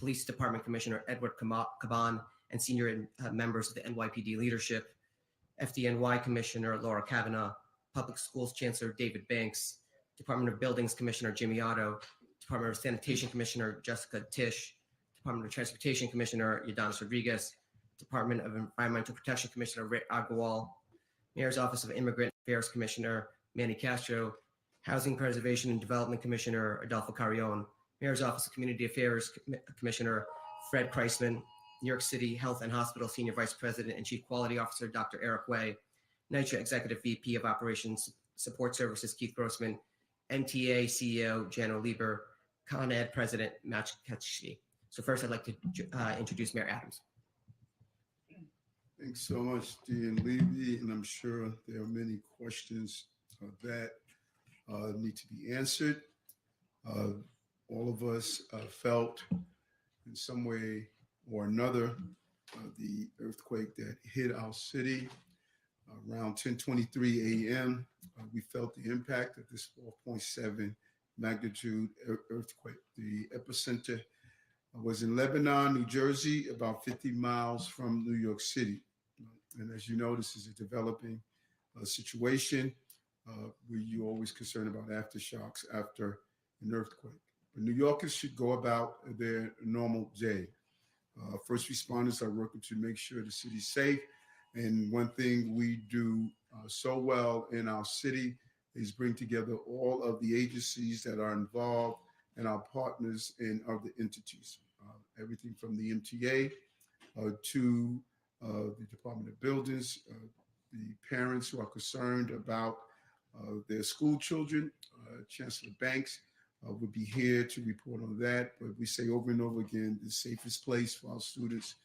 Police Department Commissioner Edward Caban, and senior members of the NYPD leadership, FDNY Commissioner Laura Kavanaugh, Public Schools Chancellor David Banks, Department of Buildings Commissioner Jimmy Otto, Department of Sanitation Commissioner Jessica Tisch, Department of Transportation Commissioner Yadanis Rodriguez, Department of Environmental Protection Commissioner Ray Agarwal, Mayor's Office of Immigrant Affairs Commissioner Manny Castro, Housing Preservation and Development Commissioner Adolfo Carrion, Mayor's Office of Community Affairs Commissioner Fred Kreisman, New York City Health and Hospital Senior Vice President and Chief Quality Officer Dr. Eric Way, NYCHA Executive VP of Operations Support Services Keith Grossman, MTA CEO Jano Lieber, Con Ed President Matt Ketchke. So first, I'd like to introduce Mayor Adams. Thanks so much, Dean Levy, and I'm sure there are many questions that need to be answered. All of us felt in some way or another the earthquake that hit our city around 10:23 a.m. We felt the impact of this 4.7 magnitude earthquake. The epicenter was in Lebanon, New Jersey, about 50 miles from New York City. And as you know, this is a developing situation where you're always concerned about aftershocks after an earthquake. But New Yorkers should go about their normal day. First responders are working to make sure the city's safe. And one thing we do so well in our city is bring together all of the agencies that are involved and our partners in other entities. Everything from the MTA to the Department of Buildings, the parents who are concerned about their school children. Chancellor Banks would be here to report on that. But we say over and over again, the safest place for our students,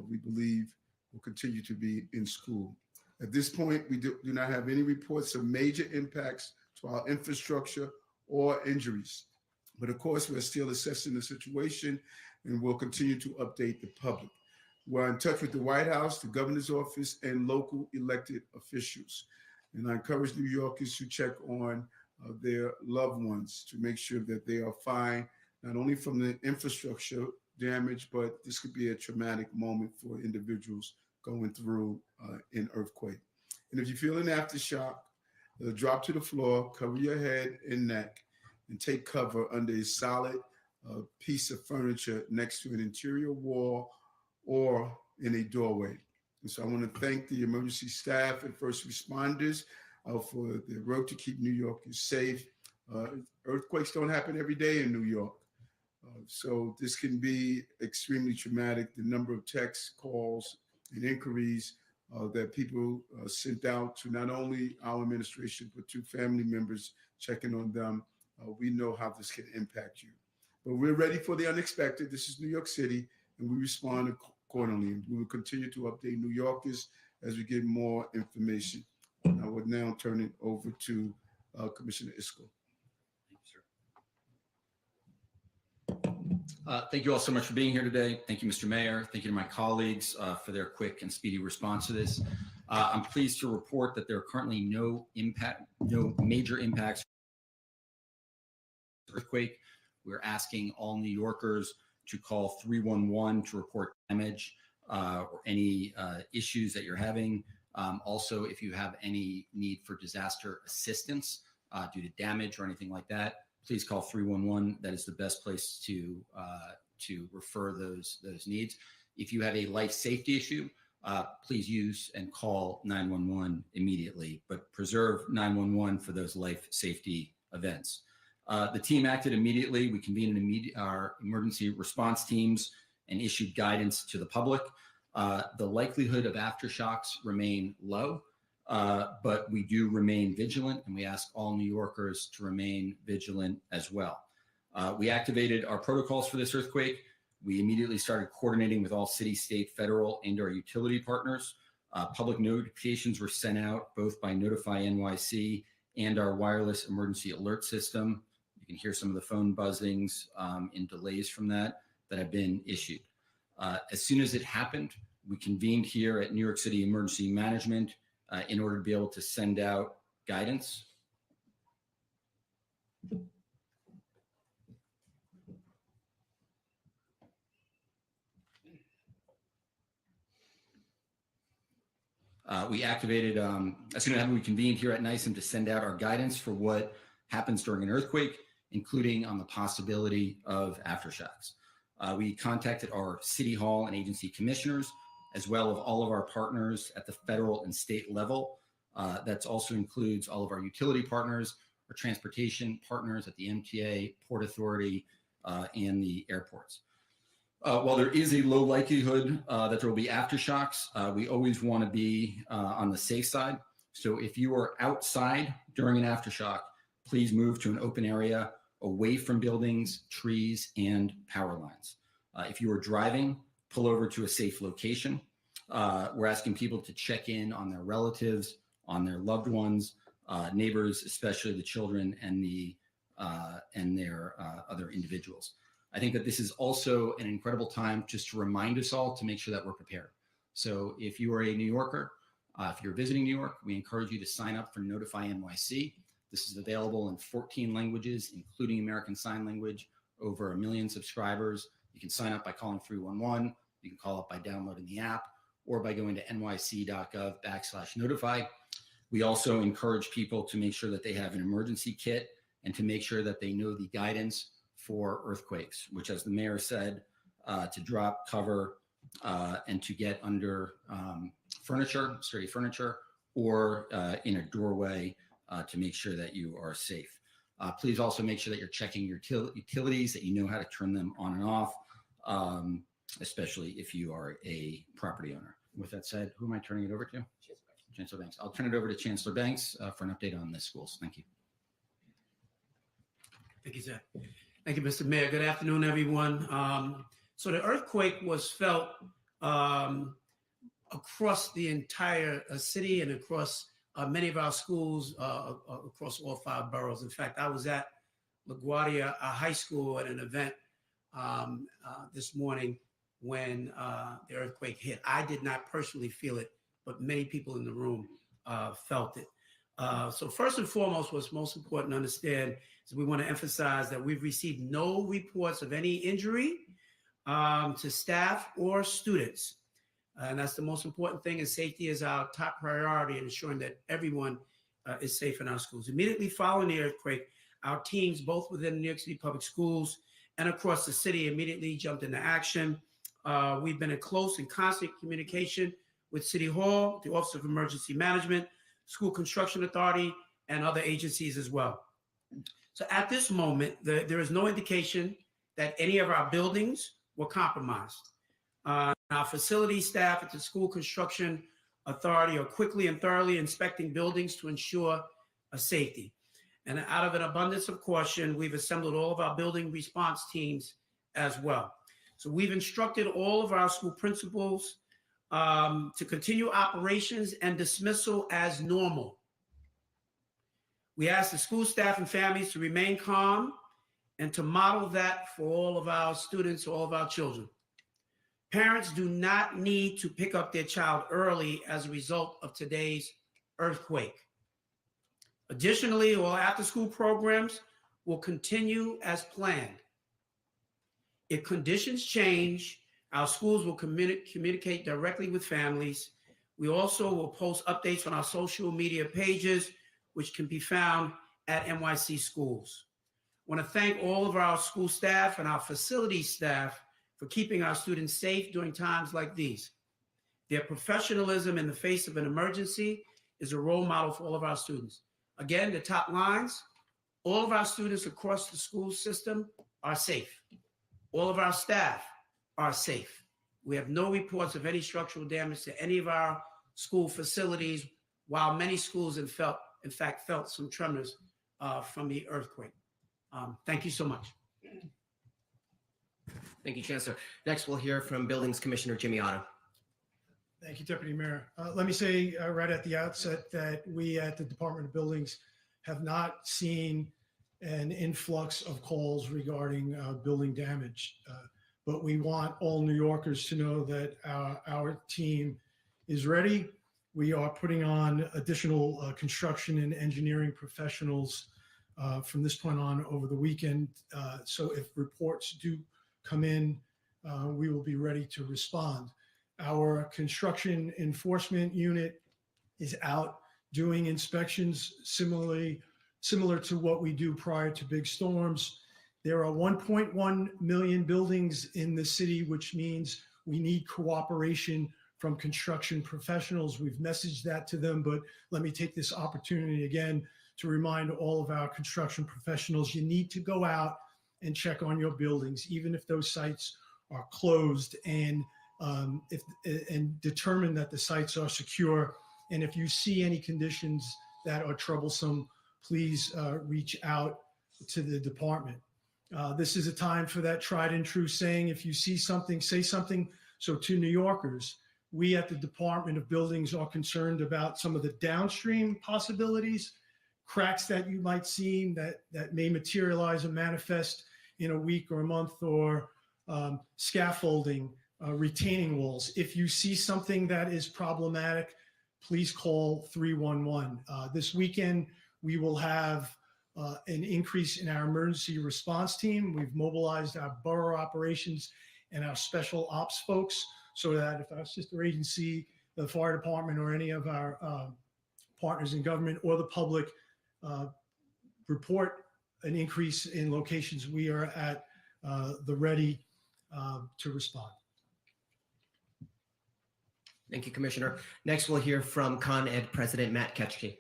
we believe, will continue to be in school. At this point, we do not have any reports of major impacts to our infrastructure or injuries. But of course, we're still assessing the situation and we'll continue to update the public. We're in touch with the White House, the governor's office, and local elected officials. And I encourage New Yorkers to check on their loved ones to make sure that they are fine, not only from the infrastructure damage, but this could be a traumatic moment for individuals going through an earthquake. And if you feel an aftershock, drop to the floor, cover your head and neck, and take cover under a solid piece of furniture next to an interior wall or in a doorway. And so I want to thank the emergency staff and first responders for their work to keep New Yorkers safe. Earthquakes don't happen every day in New York. So this can be extremely traumatic. The number of texts, calls, and inquiries that people sent out to not only our administration, but to family members checking on them. We know how this can impact you. But we're ready for the unexpected. This is New York City, and we respond accordingly. We will continue to update New Yorkers as we get more information. I would now turn it over to Commissioner Isco. Thank you all so much for being here today. Thank you, Mr. Mayor. Thank you to my colleagues for their quick and speedy response to this. I'm pleased to report that there are currently no major impacts from the earthquake. We're asking all New Yorkers to call 311 to report damage or any issues that you're having. Also, if you have any need for disaster assistance due to damage or anything like that, please call 311. That is the best place to refer those needs. If you have a life safety issue, please use and call 911 immediately, but preserve 911 for those life safety events. The team acted immediately. We convened our emergency response teams and issued guidance to the public. The likelihood of aftershocks remain low, but we do remain vigilant, and we ask all New Yorkers to remain vigilant as well. We activated our protocols for this earthquake. We immediately started coordinating with all city, state, federal, and our utility partners. Public notifications were sent out both by Notify NYC and our wireless emergency alert system. You can hear some of the phone buzzings and delays from that have been issued. As soon as it happened, we convened here at New York City Emergency Management in order to be able to send out guidance. We activated, as soon as we convened here at NYSM to send out our guidance for what happens during an earthquake, including on the possibility of aftershocks. We contacted our city hall and agency commissioners, as well as all of our partners at the federal and state level. That also includes all of our utility partners, our transportation partners at the MTA, Port Authority, and the airports. While there is a low likelihood that there will be aftershocks, we always want to be on the safe side. So if you are outside during an aftershock, please move to an open area away from buildings, trees, and power lines. If you are driving, pull over to a safe location. We're asking people to check in on their relatives, on their loved ones, neighbors, especially the children and their other individuals. I think that this is also an incredible time just to remind us all to make sure that we're prepared. So if you are a New Yorker, if you're visiting New York, we encourage you to sign up for Notify NYC. This is available in 14 languages, including American Sign Language, over 1 million subscribers. You can sign up by calling 311. You can call up by downloading the app or by going to nyc.gov/notify. We also encourage people to make sure that they have an emergency kit and to make sure that they know the guidance for earthquakes, which, as the mayor said, to drop, cover, and to get under furniture, sturdy furniture, or in a doorway to make sure that you are safe. Please also make sure that you're checking your utilities, that you know how to turn them on and off, especially if you are a property owner. With that said, who am I turning it over to? Chancellor Banks. I'll turn it over to Chancellor Banks for an update on the schools. Thank you. Thank you, Zach. Thank you, Mr. Mayor. Good afternoon, everyone. So the earthquake was felt across the entire city and across many of our schools across all 5 boroughs. In fact, I was at LaGuardia High School at an event this morning when the earthquake hit. I did not personally feel it, but many people in the room felt it. So first and foremost, what's most important to understand is we want to emphasize that we've received no reports of any injury to staff or students. And that's the most important thing, and safety is our top priority in ensuring that everyone is safe in our schools. Immediately following the earthquake, our teams, both within New York City Public Schools and across the city, immediately jumped into action. We've been in close and constant communication with City Hall, the Office of Emergency Management, School Construction Authority, and other agencies as well. So at this moment, there is no indication that any of our buildings were compromised. Our facility staff at the School Construction Authority are quickly and thoroughly inspecting buildings to ensure safety. And out of an abundance of caution, we've assembled all of our building response teams as well. So we've instructed all of our school principals to continue operations and dismissal as normal. We ask the school staff and families to remain calm and to model that for all of our students, all of our children. Parents do not need to pick up their child early as a result of today's earthquake. Additionally, all after-school programs will continue as planned. If conditions change, our schools will communicate directly with families. We also will post updates on our social media pages, which can be found at NYC Schools. I want to thank all of our school staff and our facility staff for keeping our students safe during times like these. Their professionalism in the face of an emergency is a role model for all of our students. Again, the top lines, all of our students across the school system are safe. All of our staff are safe. We have no reports of any structural damage to any of our school facilities, while many schools in fact felt some tremors from the earthquake. Thank you so much. Thank you, Chancellor. Next, we'll hear from Buildings Commissioner Jimmy Otto. Thank you, Deputy Mayor. Let me say right at the outset that we at the Department of Buildings have not seen an influx of calls regarding building damage, but we want all New Yorkers to know that our team is ready. We are putting on additional construction and engineering professionals from this point on over the weekend. So if reports do come in, we will be ready to respond. Our construction enforcement unit is out doing inspections similar to what we do prior to big storms. There are 1.1 million buildings in the city, which means we need cooperation from construction professionals. We've messaged that to them, but let me take this opportunity again to remind all of our construction professionals, you need to go out and check on your buildings, even if those sites are closed, and determine that the sites are secure. And if you see any conditions that are troublesome, please reach out to the department. This is a time for that tried and true saying, if you see something, say something. So to New Yorkers, we at the Department of Buildings are concerned about some of the downstream possibilities, cracks that you might see that may materialize and manifest in a week or a month, or scaffolding, retaining walls. If you see something that is problematic, please call 311. This weekend, we will have an increase in our emergency response team. We've mobilized our borough operations and our special ops folks so that if our sister agency, the fire department, or any of our partners in government or the public report an increase in locations, we are at the ready to respond. Thank you, Commissioner. Next, we'll hear from Con Ed President Matt Ketchke.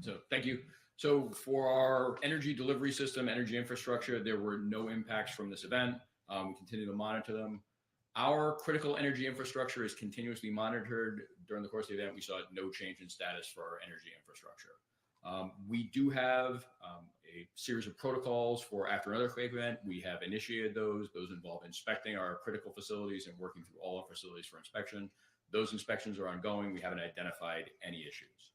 So thank you. So for our energy delivery system, energy infrastructure, there were no impacts from this event. We continue to monitor them. Our critical energy infrastructure is continuously monitored. During the course of the event, we saw no change in status for our energy infrastructure. We do have a series of protocols for after another quake event. We have initiated those. Those involve inspecting our critical facilities and working through all our facilities for inspection. Those inspections are ongoing. We haven't identified any issues.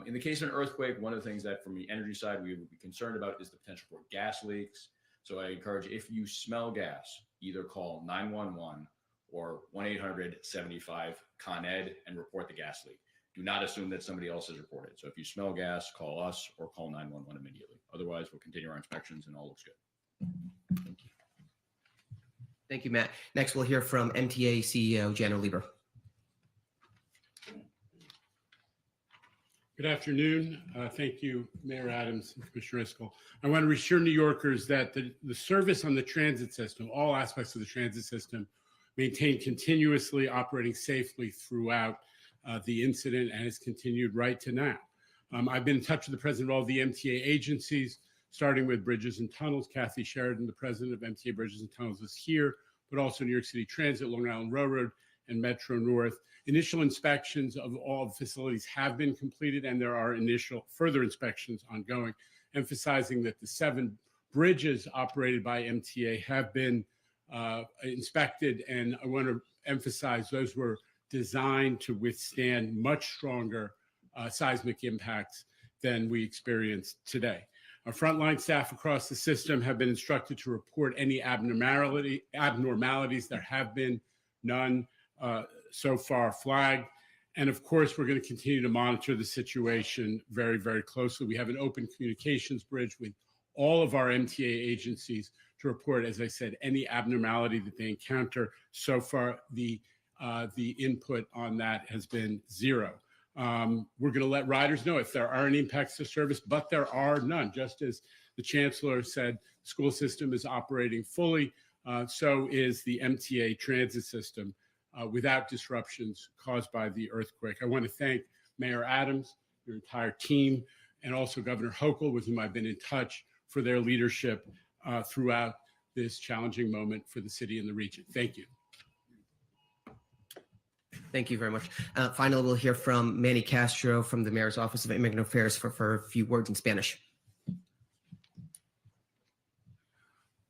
In the case of an earthquake, one of the things that from the energy side we would be concerned about is the potential for gas leaks. So I encourage, if you smell gas, either call 911 or 1-800-75-CON-ED and report the gas leak. Do not assume that somebody else has reported. So if you smell gas, call us or call 911 immediately. Otherwise, we'll continue our inspections and all looks good. Thank you. Thank you, Matt. Next, we'll hear from MTA CEO Jano Lieber. Good afternoon. Thank you, Mayor Adams and Commissioner Iscol. I want to reassure New Yorkers that the service on the transit system, all aspects of the transit system, maintained continuously, operating safely throughout the incident, and has continued right to now. I've been in touch with the president of all the MTA agencies, starting with Bridges and Tunnels. Kathy Sheridan, the president of MTA Bridges and Tunnels, is here, but also New York City Transit, Long Island Railroad, and Metro North. Initial inspections of all facilities have been completed, and there are initial further inspections ongoing, emphasizing that the 7 bridges operated by MTA have been inspected, and I want to emphasize those were designed to withstand much stronger seismic impacts than we experienced today. Our frontline staff across the system have been instructed to report any abnormalities. There have been none so far flagged. And of course, we're going to continue to monitor the situation very, very closely. We have an open communications bridge with all of our MTA agencies to report, as I said, any abnormality that they encounter. So far, the input on that has been 0. We're going to let riders know if there are any impacts to service, but there are none. Just as the Chancellor said, the school system is operating fully. So is the MTA transit system without disruptions caused by the earthquake. I want to thank Mayor Adams, your entire team, and also Governor Hochul, with whom I've been in touch, for their leadership throughout this challenging moment for the city and the region. Thank you. Thank you very much. Finally, we'll hear from Manny Castro from the Mayor's Office of Immigrant Affairs for a few words in Spanish.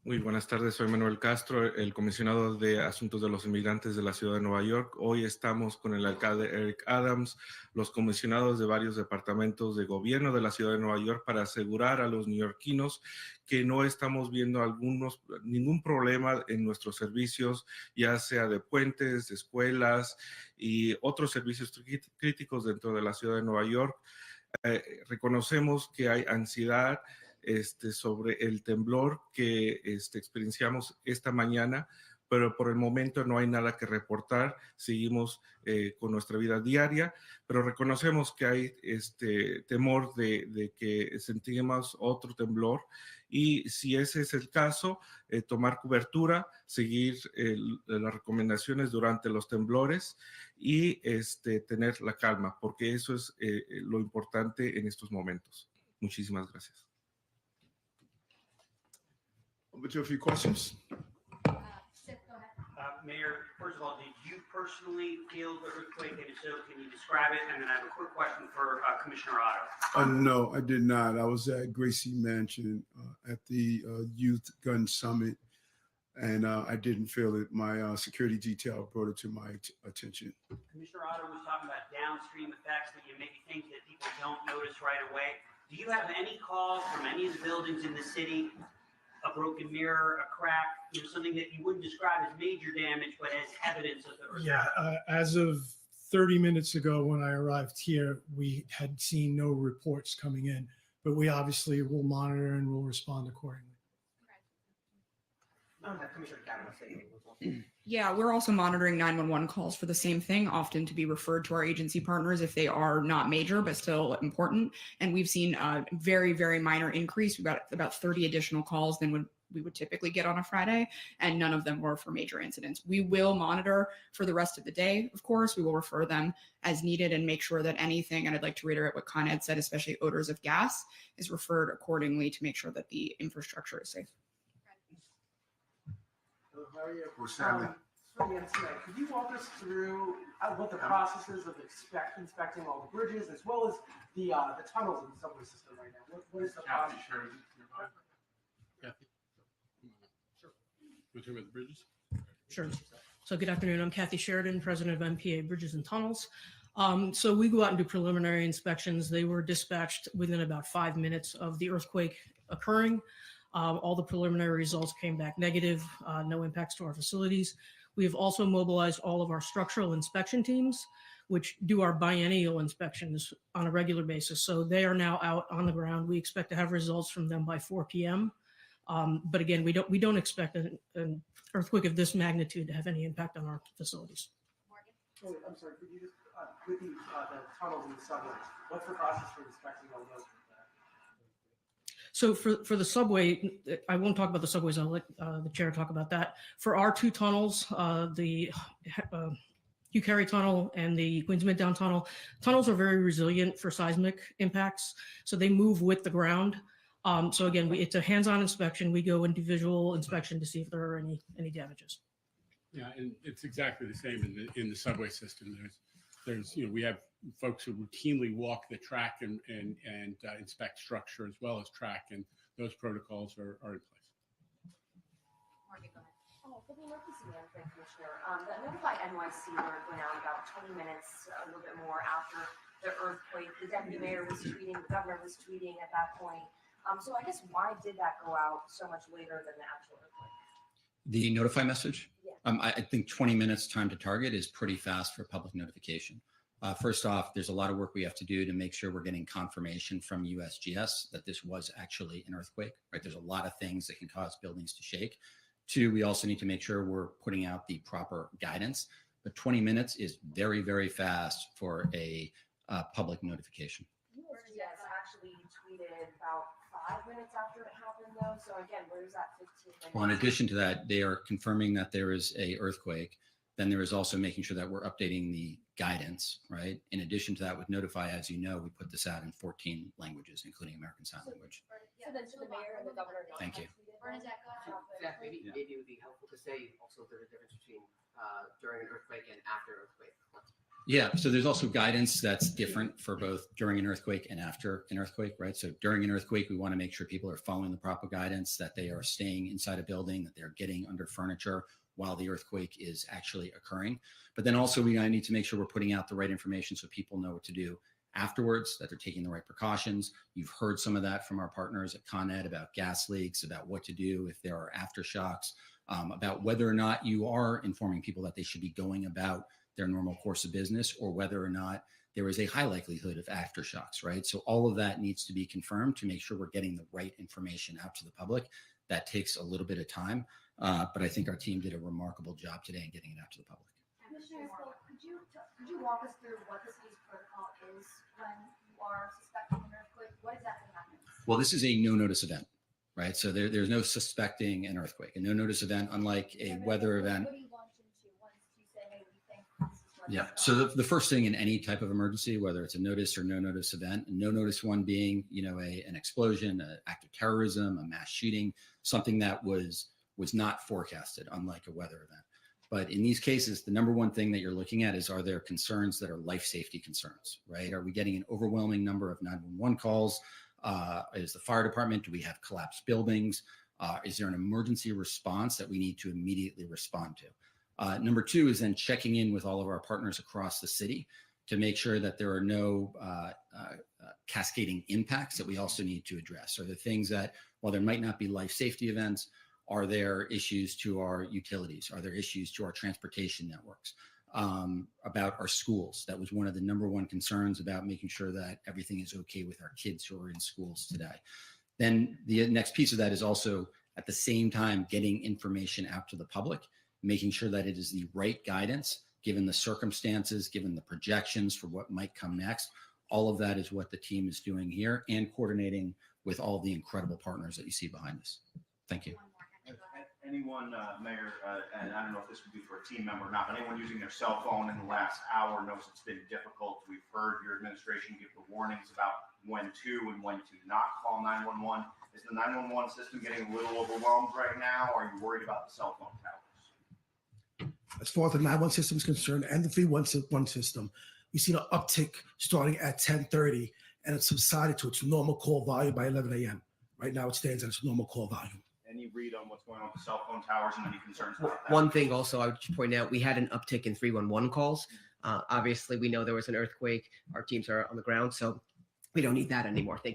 Muy buenas tardes, soy Manuel Castro, el comisionado de Asuntos de los Inmigrantes de la Ciudad de Nueva York. Hoy estamos con el alcalde Eric Adams, los comisionados de varios departamentos de gobierno de la Ciudad de Nueva York, para asegurar a los neoyorquinos que no estamos viendo ningún problema en nuestros servicios, ya sea de puentes, de escuelas y otros servicios críticos dentro de la Ciudad de Nueva York. Reconocemos que hay ansiedad sobre el temblor que experienciamos esta mañana, pero por el momento no hay nada que reportar. Seguimos con nuestra vida diaria, pero reconocemos que hay temor de que sentimos otro temblor, y si ese es el caso, tomar cobertura, seguir las recomendaciones durante los temblores y tener la calma, porque eso es lo importante en estos momentos. Muchísimas gracias. Over to a few questions. Mayor, first of all, did you personally feel the earthquake? And if so, can you describe it? And then I have a quick question for Commissioner Otto. No, I did not. I was at Gracie Mansion at the Youth Gun Summit, and I didn't feel it. My security detail brought it to my attention. Commissioner Otto was talking about downstream effects that you maybe think that people don't notice right away. Do you have any calls from any of the buildings in the city, a broken mirror, a crack, something that you wouldn't describe as major damage, but as evidence of the earthquake? Yeah, as of 30 minutes ago when I arrived here, we had seen no reports coming in, but we obviously will monitor and will respond accordingly. Commissioner Kavanaugh. Yeah, we're also monitoring 911 calls for the same thing, often to be referred to our agency partners if they are not major, but still important. And we've seen a very, very minor increase. We've got about 30 additional calls than we would typically get on a Friday, and none of them were for major incidents. We will monitor for the rest of the day, of course. We will refer them as needed and make sure that anything, and I'd like to reiterate what Con Ed said, especially odors of gas, is referred accordingly to make sure that the infrastructure is safe. Could you walk us through what the process is of inspecting all the bridges as well as the tunnels in the subway system right now? What is the process? Kathy? Sure. Want to talk about the bridges? Sure. So good afternoon. I'm Kathy Sheridan, president of MPA Bridges and Tunnels. So we go out and do preliminary inspections. They were dispatched within about 5 minutes of the earthquake occurring. All the preliminary results came back negative, no impacts to our facilities. We have also mobilized all of our structural inspection teams, which do our biennial inspections on a regular basis. So they are now out on the ground. We expect to have results from them by 4 p.m. But again, we don't expect an earthquake of this magnitude to have any impact on our facilities. Oh, wait, I'm sorry. Could you just with the tunnels and the subways? What's the process for inspecting all those? So for the subway, I won't talk about the subways. I'll let the chair talk about that. For our two tunnels, the Hugh Carey Tunnel and the Queens Midtown Tunnel, tunnels are very resilient for seismic impacts. So they move with the ground. So again, it's a hands-on inspection. We go into visual inspection to see if there are any damages. Yeah, and it's exactly the same in the subway system. There's we have folks who routinely walk the track and inspect structure as well as track, and those protocols are in place. Morgan, go ahead. Oh, for the emergency management commissioner, the Notify NYC alert went out about 20 minutes, a little bit more after the earthquake. The deputy mayor was tweeting, the governor was tweeting at that point. So I guess why did that go out so much later than the actual earthquake? The notify message? Yeah. I think 20 minutes time to target is pretty fast for public notification. First off, there's a lot of work we have to do to make sure we're getting confirmation from USGS that this was actually an earthquake, right? There's a lot of things that can cause buildings to shake. Two, we also need to make sure we're putting out the proper guidance. But 20 minutes is very, very fast for a public notification. USGS actually tweeted about 5 minutes after it happened, though. So again, where's that 15 minutes? Well, in addition to that, they are confirming that there is a earthquake. Then there is also making sure that we're updating the guidance, right? In addition to that, with Notify, as you know, we put this out in 14 languages, including American Sign Language. So then to the mayor and the governor. Thank you. Zach, maybe it would be helpful to say also there's a difference between during an earthquake and after an earthquake. Yeah, so there's also guidance that's different for both during an earthquake and after an earthquake, right? So during an earthquake, we want to make sure people are following the proper guidance, that they are staying inside a building, that they're getting under furniture while the earthquake is actually occurring. But then also we need to make sure we're putting out the right information so people know what to do afterwards, that they're taking the right precautions. You've heard some of that from our partners at Con Ed about gas leaks, about what to do if there are aftershocks, about whether or not you are informing people that they should be going about their normal course of business, or whether or not there is a high likelihood of aftershocks, right? So all of that needs to be confirmed to make sure we're getting the right information out to the public. That takes a little bit of time. But I think our team did a remarkable job today in getting it out to the public. Commissioner, could you walk us through what the city's protocol is when you are suspecting an earthquake? What exactly happens? Well, this is a no notice event, right? So there's no suspecting an earthquake. A no notice event, unlike a weather event. What do you launch into once you say, hey, we think this is what? Yeah. So the first thing in any type of emergency, whether it's a notice or no notice event, no notice one being, an explosion, an act of terrorism, a mass shooting, something that was not forecasted, unlike a weather event. But in these cases, the number one thing that you're looking at is, are there concerns that are life safety concerns, right? Are we getting an overwhelming number of 911 calls? Is the fire department, do we have collapsed buildings? Is there an emergency response that we need to immediately respond to? Number two is then checking in with all of our partners across the city to make sure that there are no cascading impacts that we also need to address. Are there things that, while there might not be life safety events, are there issues to our utilities? Are there issues to our transportation networks? About our schools? That was one of the number one concerns, about making sure that everything is okay with our kids who are in schools today. Then the next piece of that is also, at the same time, getting information out to the public, making sure that it is the right guidance, given the circumstances, given the projections for what might come next. All of that is what the team is doing here, and coordinating with all the incredible partners that you see behind us. Thank you. Anyone, Mayor, and I don't know if this would be for a team member or not, but anyone using their cell phone in the last hour knows it's been difficult. We've heard your administration give the warnings about when to and when to not call 911. Is the 911 system getting a little overwhelmed right now, or are you worried about the cell phone towers? As far as the 911 system is concerned and the 311 system, we've seen an uptick starting at 10:30, and it subsided to its normal call volume by 11 a.m. Right now, it stands at its normal call volume. Any read on what's going on with the cell phone towers and any concerns about that? One thing also I would just point out, we had an uptick in 311 calls. Obviously, we know there was an earthquake. Our teams are on the ground, so we don't need that anymore. Thank you.